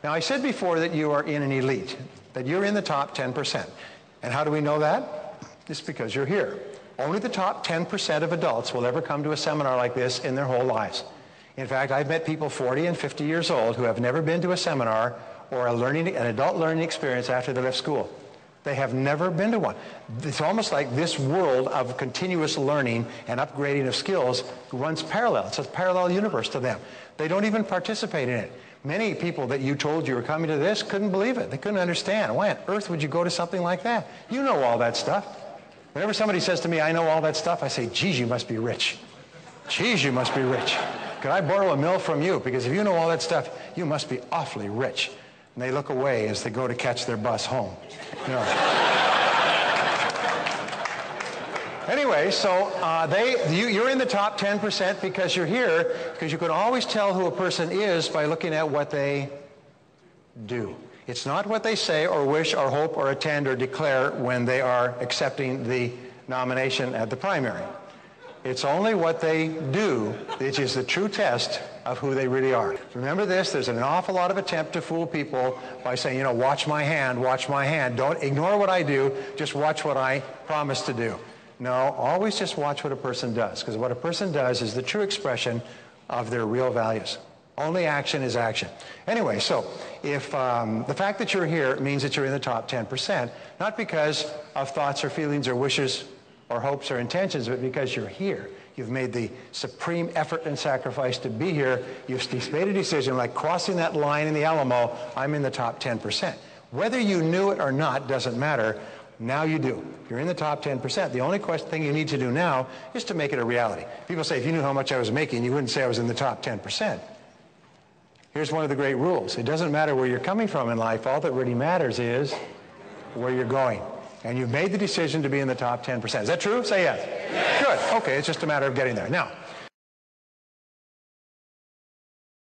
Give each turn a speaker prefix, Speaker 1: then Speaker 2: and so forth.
Speaker 1: Now, I said before that you are in an elite, that you're in the top 10%. And how do we know that? It's because you're here. Only the top 10% of adults will ever come to a seminar like this in their whole lives. In fact, I've met people 40 and 50 years old who have never been to a seminar or an adult learning experience after they left school. They have never been to one. It's almost like this world of continuous learning and upgrading of skills runs parallel. It's a parallel universe to them. They don't even participate in it. Many people that you told you were coming to this couldn't believe it. They couldn't understand. Why on earth would you go to something like that? You know all that stuff. Whenever somebody says to me, I know all that stuff, I say, geez, you must be rich. Geez, you must be rich. Could I borrow a mill from you? Because if you know all that stuff, you must be awfully rich. And they look away as they go to catch their bus home. You know. Anyway, so you're in the top 10% because you're here, because you can always tell who a person is by looking at what they do. It's not what they say or wish or hope or attend or declare when they are accepting the nomination at the primary. It's only what they do which is the true test of who they really are. Remember this, there's an awful lot of attempt to fool people by saying, you know, watch my hand, watch my hand. Don't ignore what I do, just watch what I promise to do. No, always just watch what a person does, because what a person does is the true expression of their real values. Only action is action. Anyway, so if the fact that you're here means that you're in the top 10%, not because of thoughts or feelings or wishes or hopes or intentions, but because you're here. You've made the supreme effort and sacrifice to be here. You've made a decision like crossing that line in the Alamo, I'm in the top 10%. Whether you knew it or not doesn't matter. Now you do. You're in the top 10%. The only thing you need to do now is to make it a reality. People say, if you knew how much I was making, you wouldn't say I was in the top 10%. Here's one of the great rules. It doesn't matter where you're coming from in life. All that really matters is where you're going. And you've made the decision to be in the top 10%. Is that true? Say yes. Yes. Good. Okay, it's just a matter of getting there. Now,